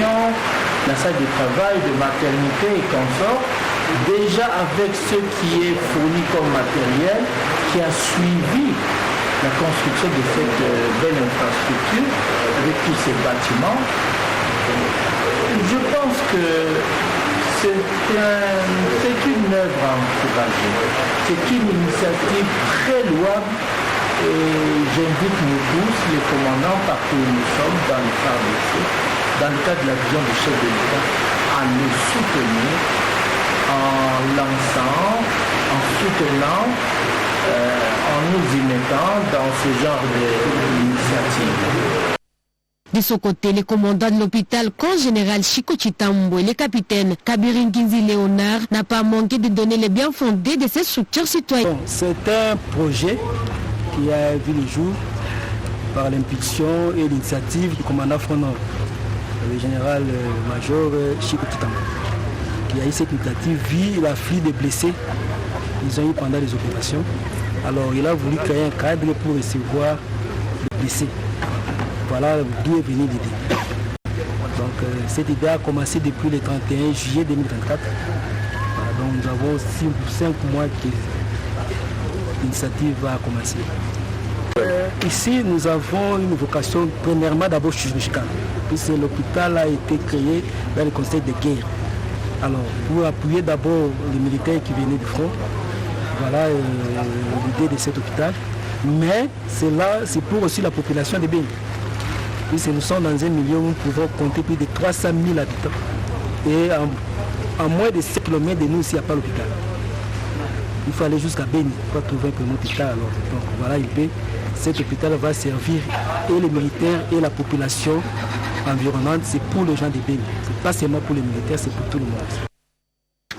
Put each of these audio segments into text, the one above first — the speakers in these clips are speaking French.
réception, la salle de travail, de maternité et consorts, déjà avec ce qui est fourni comme matériel, qui a suivi la construction de cette belle infrastructure avec tous ces bâtiments. Je pense que c'est une œuvre à encourager. C'est une initiative très louable et j'invite nous tous, les commandants partout où nous sommes, dans le FARDC, dans le cadre de la vision du chef de l'État, à nous soutenir en lançant, en soutenant, en nous y mettant dans ce genre d'initiative. De son côté, le commandant de l'hôpital, camp général Chico Chitambo et le capitaine Kabirin Kinzi Léonard n'a pas manqué de donner les bien fondés de ces structures citoyennes. C'est un projet qui a vu le jour par l'impulsion et l'initiative du commandant Front-Nord, le général-major Chico Chitambo, qui a eu cette initiative vu la flux de blessés qu'ils ont eu pendant les opérations. Alors il a voulu créer un cadre pour recevoir les blessés. Voilà d'où est venue l'idée. Donc cette idée a commencé depuis le 31 juillet 2024. Voilà, donc nous avons 5 mois que l'initiative va commencer. Ici nous avons une vocation premièrement d'abord chirurgicale, puisque l'hôpital a été créé dans le conseil de guerre. Alors pour appuyer d'abord les militaires qui venaient du front, voilà l'idée de cet hôpital. Mais c'est pour aussi la population de Béni. Puisque nous sommes dans un milieu où nous pouvons compter plus de 300 000 habitants. Et à moins de 7 km de nous, ici, il n'y a pas l'hôpital. Il faut aller jusqu'à Béni pour trouver un peu l'hôpital. Alors, donc voilà, cet hôpital va servir et les militaires et la population environnante. C'est pour les gens de Béni. Ce n'est pas seulement pour les militaires, c'est pour tout le monde.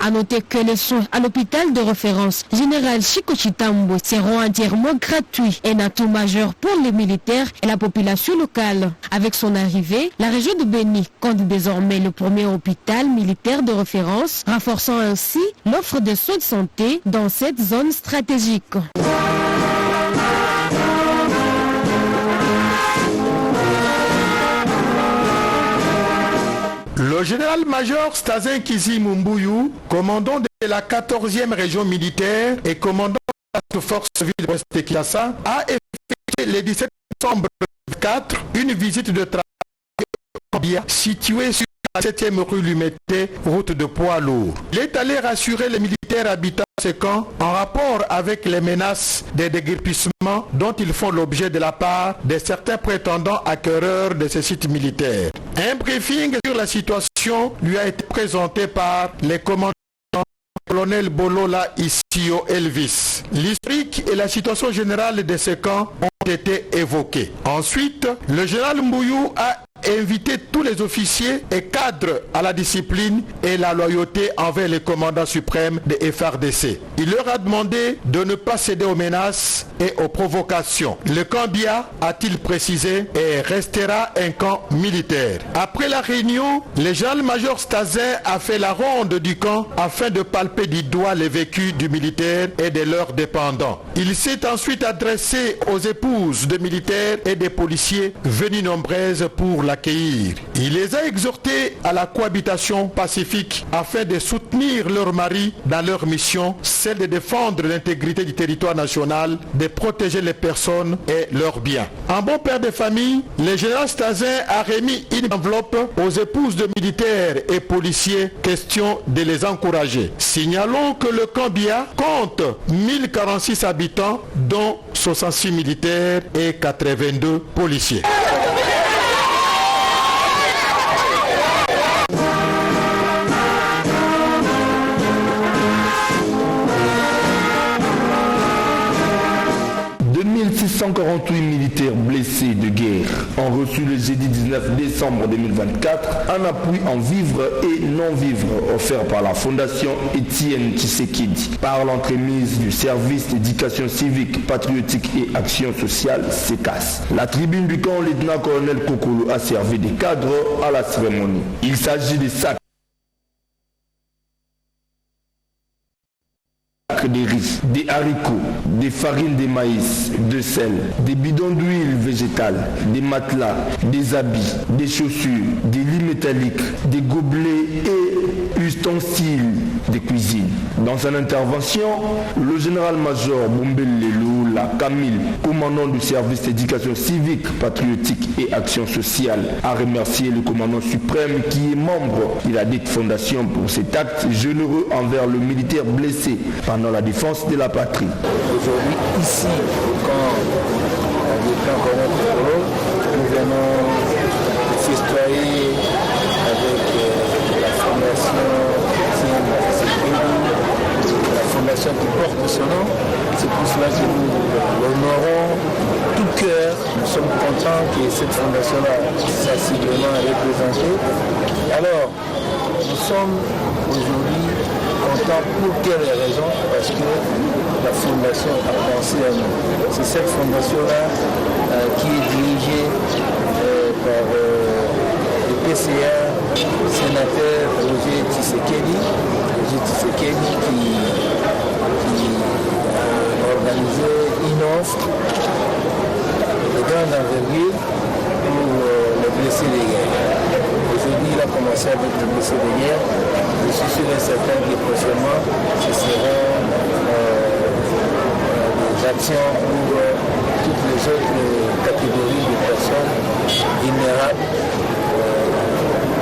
A noter que les soins à l'hôpital de référence général Chico Chitambo seront entièrement gratuits, un atout majeur pour les militaires et la population locale. Avec son arrivée, la région de Béni compte désormais le premier hôpital militaire de référence, renforçant ainsi l'offre de soins de santé dans cette zone stratégique. Le général-major Stazin Kizi Mumbuyu, commandant de la 14e région militaire et commandant de la force civile de l'Ouest de Kinshasa, a effectué le 17 décembre 2024 une visite de travail située sur la 7e rue Lumété, route de poids lourd. Il est allé rassurer les militaires habitant ces camps en rapport avec les menaces des déguerpissements dont ils font l'objet de la part de certains prétendants acquéreurs de ces sites militaires. Un briefing sur la situation lui a été présenté par les commandants colonel Bolola Issio Elvis. L'historique et la situation générale de ces camps ont été évoqués. Ensuite, le général Mbouyou a invité tous les officiers et cadres à la discipline et la loyauté envers les commandants suprêmes des FARDC. Il leur a demandé de ne pas céder aux menaces et aux provocations. Le camp Bia, a-t-il précisé, restera un camp militaire. Après la réunion, le général-major Stazin a fait la ronde du camp afin de palper du doigt les vécus du militaire et de leurs dépendants. Il s'est ensuite adressé aux épouses de militaires et des policiers venus nombreuses pour l'accueillir. Il les a exhortés à la cohabitation pacifique afin de soutenir leurs maris dans leur mission, celle de défendre l'intégrité du territoire national, de protéger les personnes et leurs biens. En bon père de famille, le général Stazin a remis une enveloppe aux épouses de militaires et policiers, question de les encourager. Signalons que le camp Bia compte 1046 habitants, dont 66 militaires et 82 policiers. « 648 militaires blessés de guerre ont reçu le jeudi 19 décembre 2024 un appui en vivres et non-vivres offert par la Fondation Étienne Tshisekedi par l'entremise du service d'éducation civique, patriotique et action sociale (SECAS). La tribune du camp lieutenant-colonel Kokolo a servi de cadre à la cérémonie. Il s'agit de sacs, des riz, des haricots, des farines de maïs, de sel, des bidons d'huile végétale, des matelas, des habits, des chaussures, des limes métalliques, des gobelets et ustensiles de cuisine. Dans son intervention, le général-major Bombelelou Camille, commandant du service d'éducation civique, patriotique et action sociale, a remercié le commandant suprême qui est membre de la dite fondation pour cet acte généreux envers le militaire blessé pendant la défense de la patrie. Aujourd'hui, ici, quand nous venons festoyer avec la fondation qui porte son nom. C'est pour cela que nous l'honorons tout cœur. Nous sommes contents que cette fondation-là soit sensiblement représentée. Alors, nous sommes aujourd'hui contents pour quelle raison? Parce que la fondation a pensé à nous. C'est cette fondation-là qui est dirigée par le PCA, sénateur Roger Tshisekedi qui organisé une offre de grande envergure pour les blessés de guerre. Aujourd'hui, il a commencé avec les blessés de guerre. Je suis sûr et certain que prochainement, ce seront des actions pour toutes les autres catégories de personnes vulnérables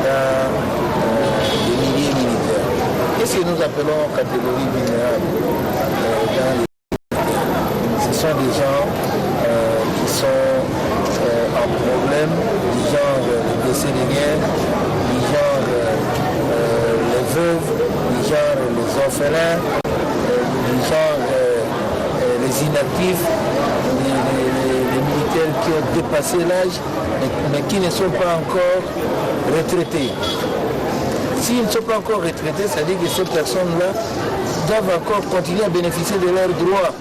dans les milliers militaires. Qu'est-ce que nous appelons catégorie vulnérable? Ce sont des gens qui sont en problème, du genre les blessés de guerre, du genre les veuves, du genre les orphelins, du genre les inactifs, les militaires qui ont dépassé l'âge, mais qui ne sont pas encore retraités. S'ils ne sont pas encore retraités, ça veut dire que ces personnes-là doivent encore continuer à bénéficier de leurs droits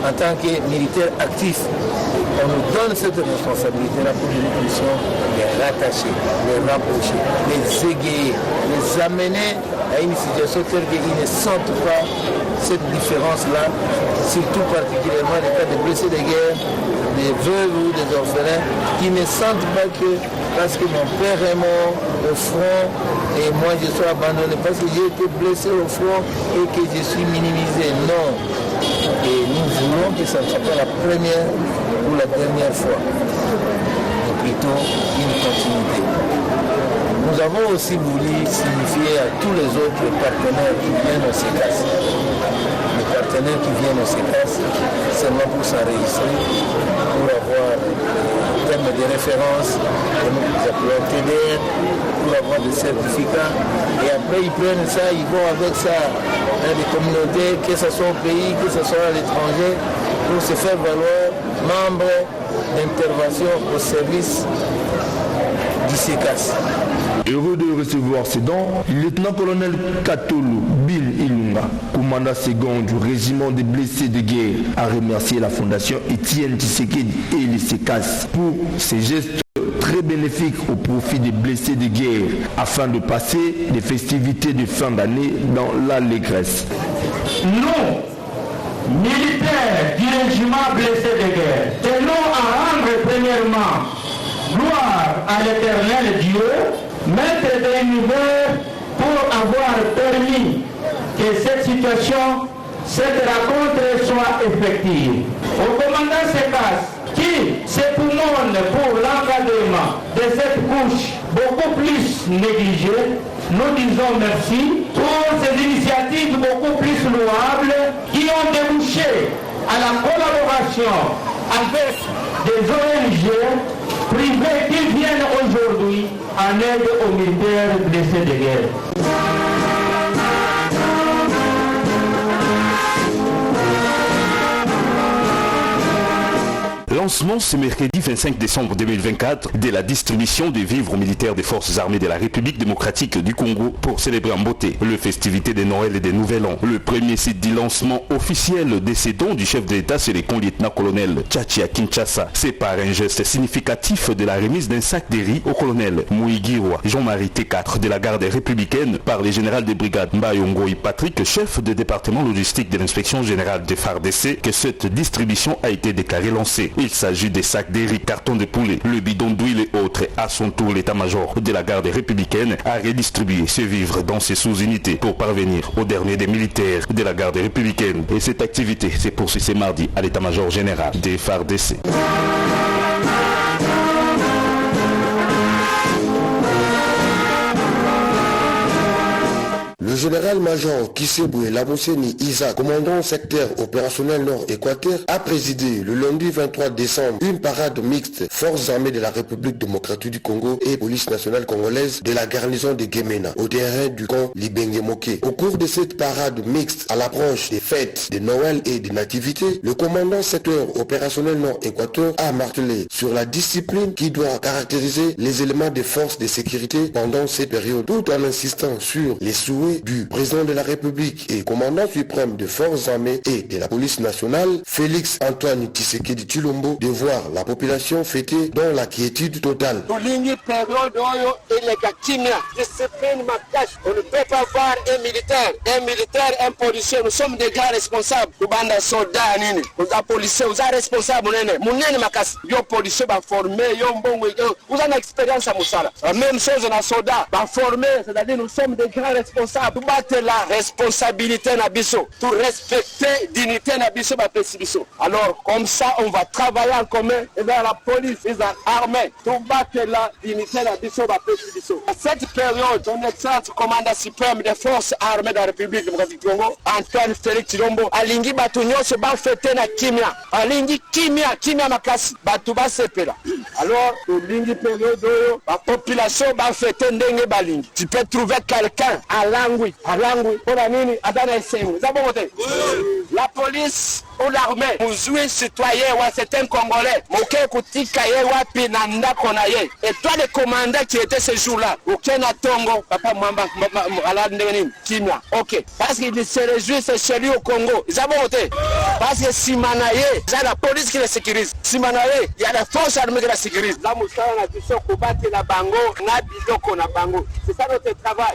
en tant que militaires actifs. On nous donne cette responsabilité-là pour que nous puissions les rattacher, les rapprocher, les égayer, les amener à une situation telle qu'ils ne sentent pas cette différence-là, surtout particulièrement les cas de blessés de guerre, des veuves ou des orphelins, qui ne sentent pas que parce que mon père est mort au front et moi je suis abandonné, parce que j'ai été blessé au front et que je suis minimisé. Non. Et nous voulons que ça ne soit pas la première ou la dernière fois, mais plutôt une continuité. Nous avons aussi voulu signifier à tous les autres partenaires qui viennent au CECAS. Les partenaires qui viennent au CECAS, seulement pour s'enregistrer, pour avoir un terme de référence, que nous appelons TDR, pour avoir des certificats. Et après, ils prennent ça, ils vont avec ça dans des communautés, que ce soit au pays, que ce soit à l'étranger, pour se faire valoir membre d'intervention au service du CECAS. Heureux de recevoir ces dons, le lieutenant-colonel Katolo Bill Ilunga, commandant second du régiment des blessés de guerre, a remercié la fondation Etienne Tshisekedi et le CECAS pour ces gestes très bénéfiques au profit des blessés de guerre afin de passer des festivités de fin d'année dans l'allégresse. Nous, militaires du régiment blessés de guerre, tenons à rendre premièrement gloire à l'éternel Dieu, maître de l'univers, pour avoir permis que cette situation, cette rencontre soit effective. Au commandant CECAS, qui s'époumonne pour l'encadrement de cette couche beaucoup plus négligée, nous disons merci pour ces initiatives beaucoup plus louables qui ont débouché à la collaboration avec des ONG privés qui viennent aujourd'hui en aide aux militaires blessés de guerre. Lancement ce mercredi 25 décembre 2024 de la distribution des vivres militaires des forces armées de la République démocratique du Congo pour célébrer en beauté le festivité de Noël et des Nouvel An. Le premier site du lancement officiel de ces dons du chef de l'État, c'est le lieutenant-colonel Tchachi à Kinshasa. C'est par un geste significatif de la remise d'un sac de riz au colonel Mouigirwa Jean-Marie T4 de la garde républicaine par les généraux des brigades Mbayongo et Patrick, chef de département logistique de l'inspection générale des FARDC, que cette distribution a été déclarée lancée. Il qu'il s'agit des sacs des riz, cartons de poulet, le bidon d'huile et autres. À son tour, l'état-major de la garde républicaine a redistribué ses vivres dans ses sous-unités pour parvenir au dernier des militaires de la garde républicaine. Et cette activité s'est poursuivie ce mardi à l'état-major général des FARDC. Le général-major Kiseboué Labousseni Isa, commandant secteur opérationnel Nord-Équateur, a présidé le lundi 23 décembre une parade mixte Forces armées de la République démocratique du Congo et Police nationale congolaise de la garnison de Guémena au terrain du camp Libengue-Moké. Au cours de cette parade mixte, à l'approche des fêtes de Noël et des nativités, le commandant secteur opérationnel Nord-Équateur a martelé sur la discipline qui doit caractériser les éléments des forces de sécurité pendant cette période, tout en insistant sur les souhaits du président de la République et commandant suprême des forces armées et de la police nationale, Félix Antoine Tshisekedi Tshilombo, de voir la population fêter dans la quiétude totale. On ne peut pas voir un militaire, un policier. Nous sommes des gars responsables. Nous sommes des soldats, nous sommes policiers, nous sommes responsables. Nous sommes policiers formés, nous avons une expérience à Moussala. La même chose, on a soldats formés, c'est-à-dire nous sommes des grands responsables. Pour battre la responsabilité Nabiso, pour respecter la dignité Nabiso. Alors, comme ça, on va travailler en commun et vers la police, les armées, pour battre la dignité Nabiso. À cette période, son excellence commandant suprême des forces armées de la République démocratique du Congo, Antoine Félix Tshilombo, Alingi Batunyo se bat fêter na Kimia. Alingi Kimia Makasi, Batuba Sepela. Alors, Alingi période, la population va fêter Ndenge Balingi. Tu peux trouver quelqu'un à Langui, pour la nini, Adana Essengu. La police ou l'armée, vous jouez citoyen, c'est un Congolais. Moké Koutika ye wapi nanda konaye. Et toi le commandant qui était ce jour-là, Okena Tongo, Papa Mwamba, Alandeni, Kimia. Ok. Parce qu'il se réjouit, c'est chez lui au Congo. Ils ont voté. Parce que Simanaye, c'est la police qui le sécurise. Simanaye, il y a la force armée qui la sécurise. Là, Moussa, on a dit ça, combattre la bango, na biloko na bango. C'est ça notre travail.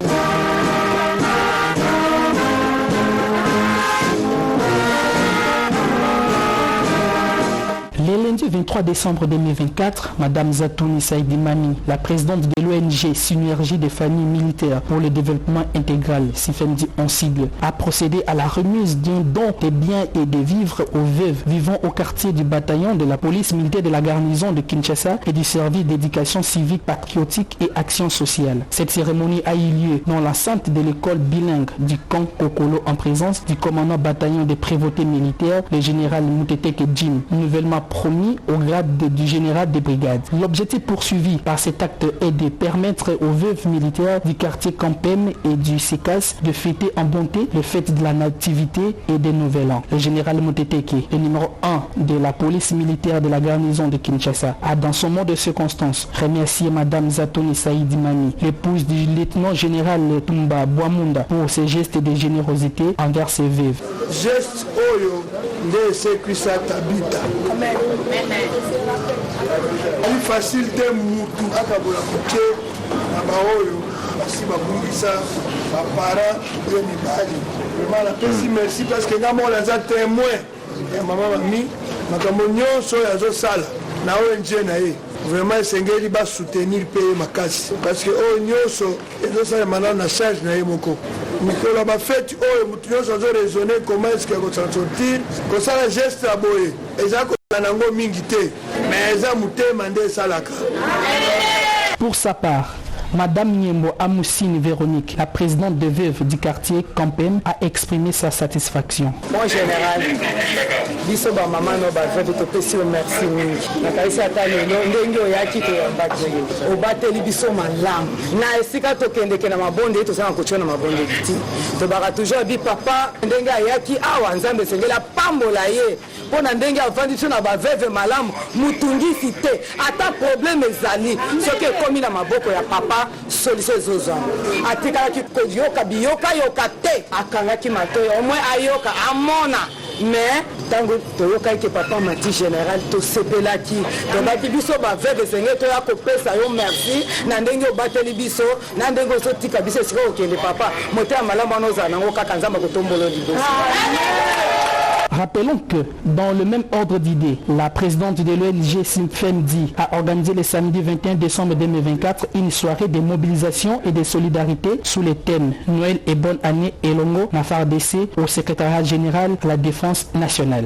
Le lundi 23 décembre 2024, Madame Zatouni Saïdimani, la présidente de l'ONG Synergie des familles militaires pour le développement intégral, SIFEMDI en sigle, a procédé à la remise d'un don de biens et de vivres aux veuves vivant au quartier du bataillon de la police militaire de la garnison de Kinshasa et du service d'éducation civique patriotique et action sociale. Cette cérémonie a eu lieu dans l'enceinte de l'école bilingue du camp Kokolo en présence du commandant bataillon de prévôté militaire, le général Mouteteke Jim, nouvellement promis au grade du général des brigades. L'objectif poursuivi par cet acte est de permettre aux veuves militaires du quartier Campem et du SECAS de fêter en bonté le fête de la nativité et des nouvel an. Le général Mouteteke, le numéro 1 de la police militaire de la garnison de Kinshasa, a dans son mot de circonstance remercié Madame Zatouni Saïdimani, l'épouse du lieutenant général Tumba Bouamunda, pour ses gestes de générosité envers ses veuves. Geste oyo de sécurité tabita. Ali facile de mutu akabola kuke na baoyo basi babungisa bapara de mibali. Vraiment la pesi merci parce que ngamo la za témoin ya mama mami makambo nyonso ya zo sala na ONG na ye. Vraiment esengeli ba soutenir pe makasi parce que oyo nyonso ezo sala mana na charge na ye moko. Mikolo ba fête oyo mutu nyonso zo raisonner comment est-ce que ko sortir ko sala geste aboye ezako nango mingi te mais eza mutema nde salaka. Pour sa part, Madame Niembo Amoussine Véronique, la présidente de veuve du quartier Campem, a exprimé sa satisfaction. Mon général, biso ba maman no ba veuve to pesi merci mingi. Na kaisi atale no ndenge oyaki to yambaki. Obateli biso malam. Na esika to kende ke na mabonde to sana kochona mabonde ti. To baka toujours bi papa ndenge ayaki awa nzambe sengela pambola ye. Pona ndenge avandi so na ba veuve malam mutungisi te. Ata problème ezali. Soki komi na maboko ya papa solution ezozwa atikalaki koyoka biyoka yoka te akangaki matoyo au moins ayoka amona mais tango toyokaki ke papa mati général tosepelaki tobaki biso baveve esenge toya kopesa yo merci na ndenge obateli biso na ndenge ozotika biso esika okende papa motema malamu wana ozala nango kaka nzambe kotombolo liboso. Rappelons que, dans le même ordre d'idées, la présidente de l'ONG Sifendi a organisé le samedi 21 décembre 2024 une soirée de mobilisation et de solidarité sous les thèmes Noël et bonne année et Longo Nafardessé au secrétariat général de la défense nationale.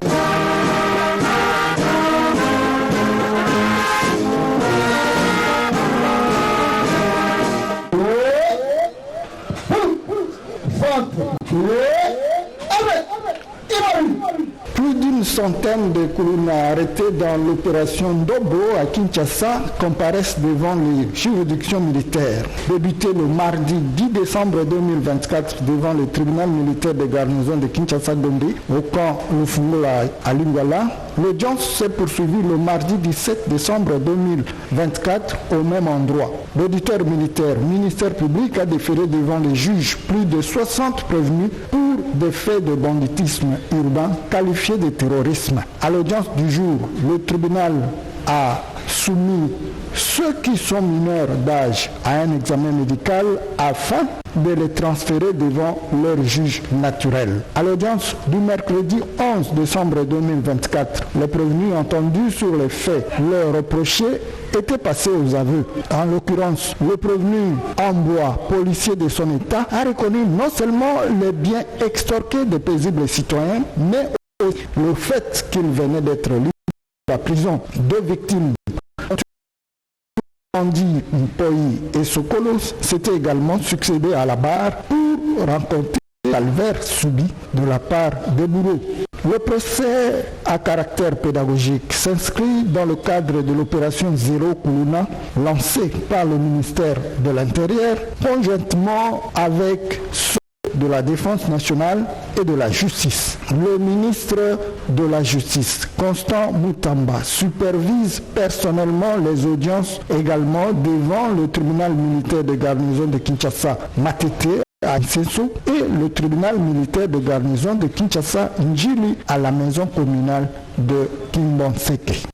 Plus d'une centaine de Kuluna arrêtés dans l'opération Dobo à Kinshasa comparaissent devant les juridictions militaires. Débuté le mardi 10 décembre 2024 devant le tribunal militaire de garnison de Kinshasa-Gombe au camp Lufungola à Lingala, l'audience s'est poursuivie le mardi 17 décembre 2024 au même endroit. L'auditeur militaire, ministère public, a déféré devant les juges plus de 60 prévenus pour des faits de banditisme urbain qualifiés de terrorisme. À l'audience du jour, le tribunal a soumis ceux qui sont mineurs d'âge à un examen médical afin de les transférer devant leur juge naturel. À l'audience du mercredi 11 décembre 2024, les prévenus entendus sur les faits leur reprochés étaient passés aux aveux. En l'occurrence, le prévenu Ambois, policier de son état, a reconnu non seulement les biens extorqués des paisibles citoyens, mais aussi le fait qu'il venait d'être livré à la prison. Deux victimes, Andy Mpoyi et Sokolos, s'étaient également succédés à la barre pour rencontrer le calvaire subi de la part des bourreaux. Le procès à caractère pédagogique s'inscrit dans le cadre de l'opération Zéro Kuluna lancée par le ministère de l'Intérieur conjointement avec ceux de la Défense nationale et de la Justice. Le ministre de la Justice, Constant Moutamba, supervise personnellement les audiences également devant le tribunal militaire de garnison de Kinshasa, Matete, à Nseso, et le tribunal militaire de garnison de Kinshasa, Njili, à la maison communale de Kimbonseke.